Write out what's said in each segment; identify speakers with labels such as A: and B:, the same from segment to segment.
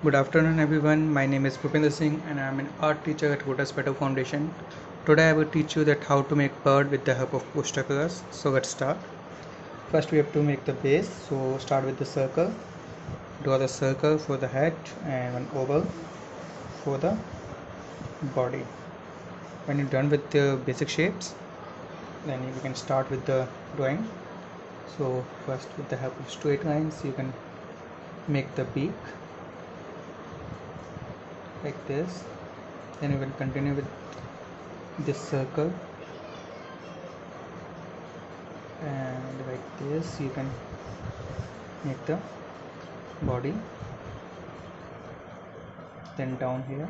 A: Good afternoon everyone, my name is Bhupinder Singh and I am an art teacher at Lotus Petal Foundation. Today I will teach you that how to make bird with the help of poster colors. So let's start. First we have to make the base, so start with the circle. Draw the circle for the head and an oval for the body. When you're done with the basic shapes, then you can start with the drawing. So first with the help of straight lines you can make the beak like this. Then you will continue with this circle and like this you can make the body. Then down here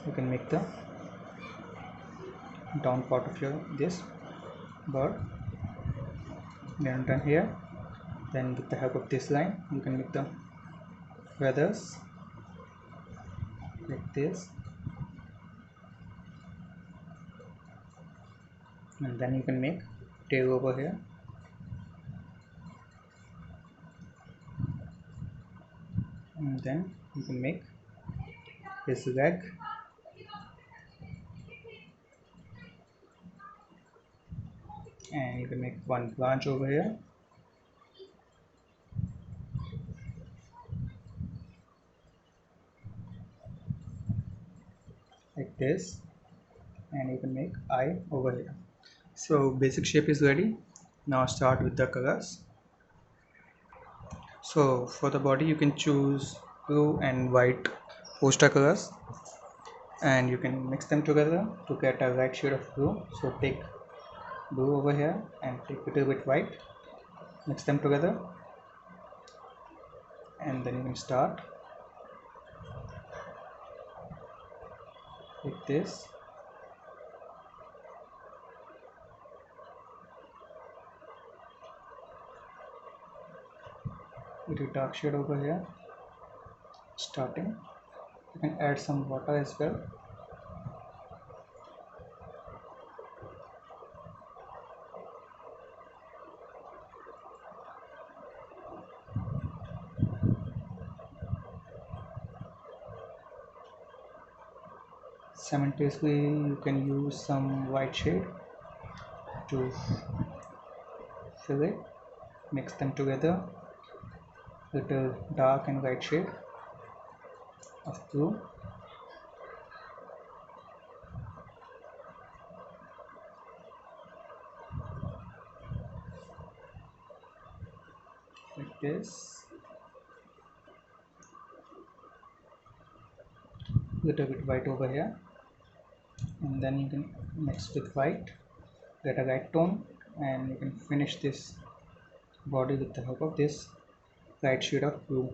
A: you can make the down part of your this bird. Then done here, then with the help of this line you can make the feathers like this, and then you can make tail over here, and then you can make his leg, and you can make one branch over here like this, and you can make eye over here. So basic shape is ready. Now start with the colors. So for the body you can choose blue and white poster colors, and you can mix them together to get a right shade of blue. So take blue over here and take a little bit white, mix them together, and then you can start like this. Little dark shade over here starting. You can add some water as well. Simultaneously you can use some white shade to fill it, mix them together, little dark and white shade of blue, like this, little bit white over here, and then you can mix with white, get a right tone, and you can finish this body with the help of this light shade of blue.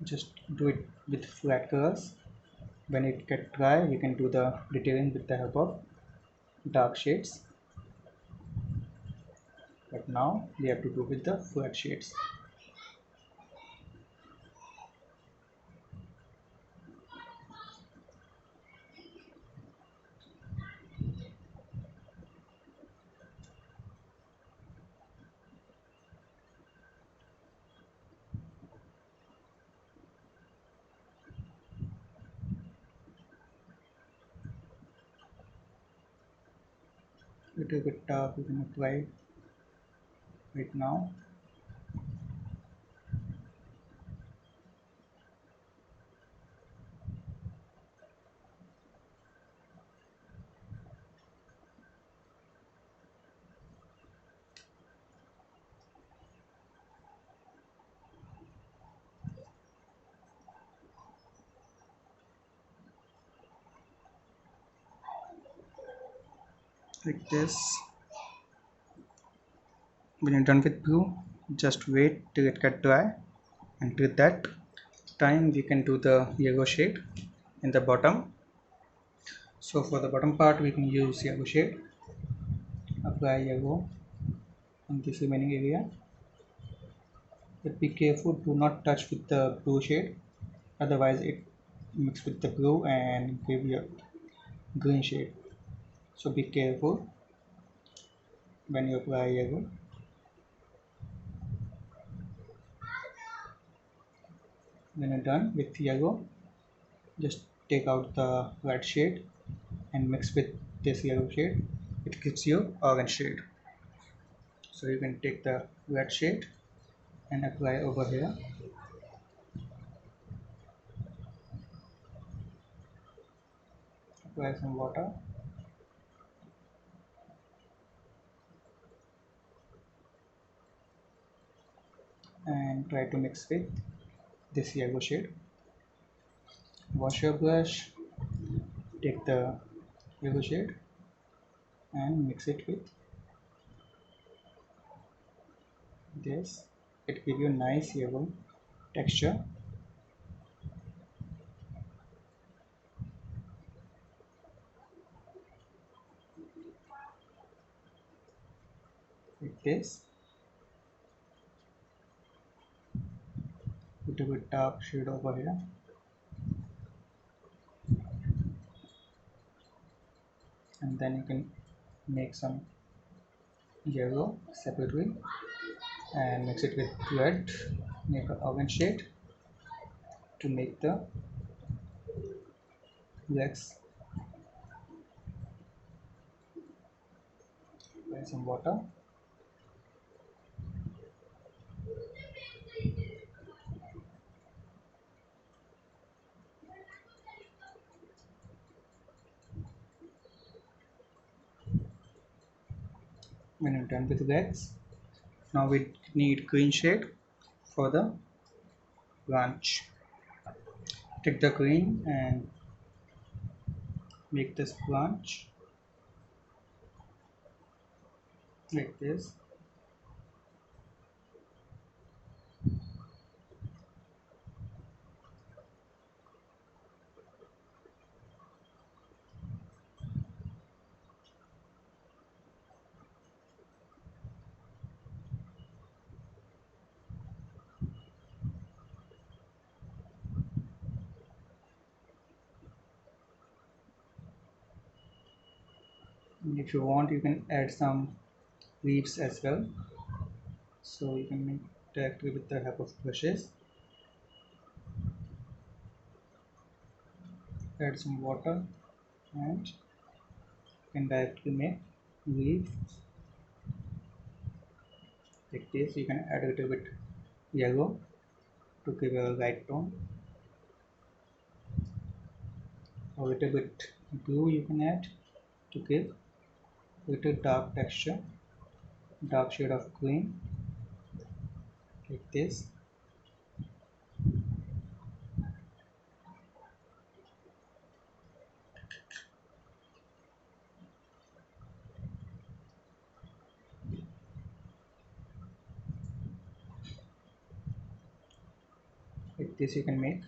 A: Just do it with flat colors. When it gets dry we can do the detailing with the help of dark shades, but now we have to do with the flat shades. Little bit dark we can apply right now. Like this. When you're done with blue, just wait till it get dry, and till that time we can do the yellow shade in the bottom. So for the bottom part we can use yellow shade, apply yellow on this remaining area, but be careful, do not touch with the blue shade, otherwise it mix with the blue and give you a green shade, so be careful. when you apply yellow. When you're done with yellow, just take out the red shade and mix with this yellow shade. It gives you orange shade. So you can take the red shade and apply over here. Apply some water and try to mix with this yellow shade. Wash your brush, take the yellow shade and mix it with this. It gives you nice yellow texture. Like this. Little bit dark shade over here. And then you can make some yellow separately and mix it with red, make an orange shade to make the legs. Apply some water when you're done with legs. Now we need green shade for the branch. Take the green and make this branch like this. And if you want, you can add some leaves as well. So you can make directly with the help of brushes. Add some water and you can directly make leaf like this. You can add a little bit yellow to give a light tone. A little bit blue you can add to give a little dark texture, dark shade of green like this. Like this you can make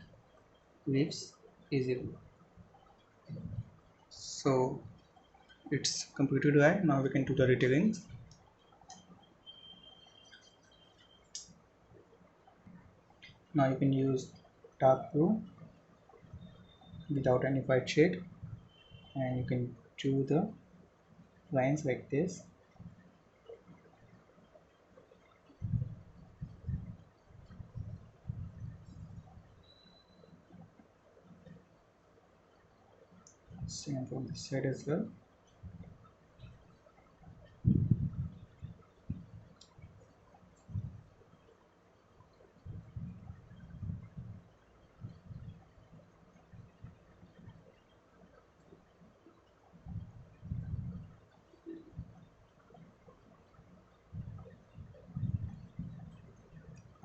A: leaves easily. So it's completely dry. Now we can do the detailings. Now you can use dark blue without any white shade and you can do the lines like this. Same from this side as well.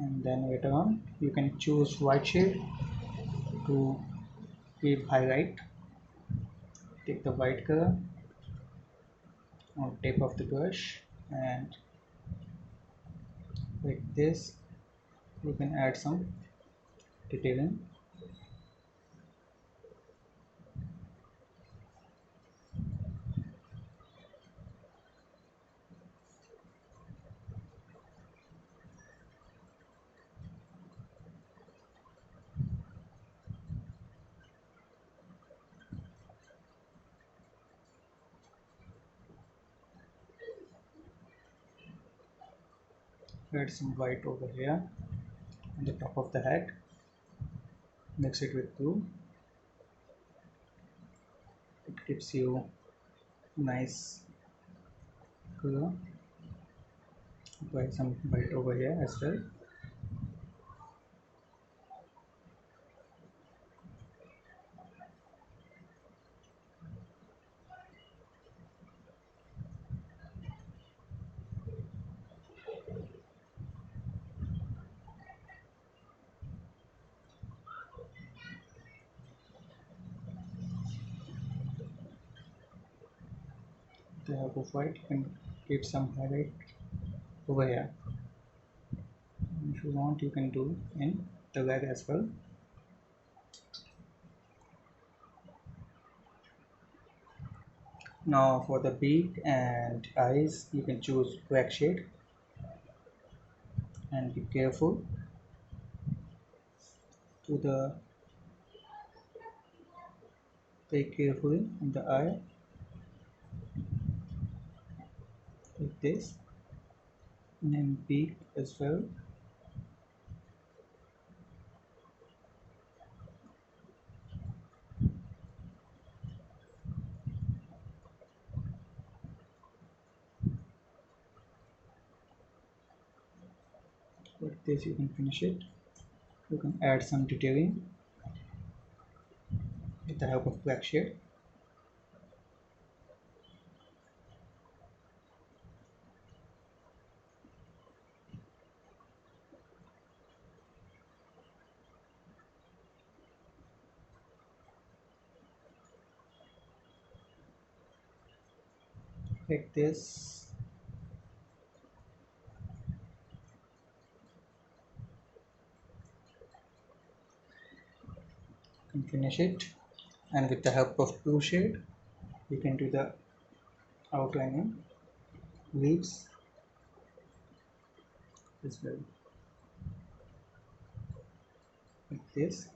A: And then later on you can choose white shade to give highlight. Take the white color on tip of the brush and like this you can add some detailing. Add some white over here on the top of the head. Mix it with blue. It gives you nice color. Apply some white over here as well. The help of white, you can give some highlight over here. If you want, you can do in the leg as well. Now for the beak and eyes, you can choose black shade and be careful to the take carefully in the eye like this, and then beak as well. Like this you can finish it. You can add some detailing with the help of black shade. Like this. You can finish it, and with the help of blue shade you can do the outlining leaves as well, like this.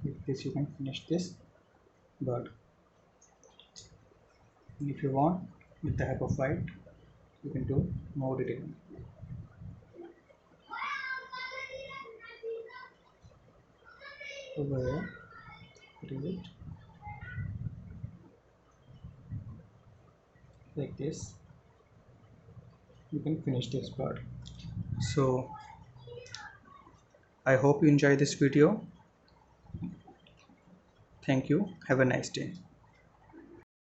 A: Like this you can finish this bird. And if you want, with the help of white you can do more detailing. Over here, put it like this. You can finish this part. So I hope you enjoy this video. Thank you. Have a nice day.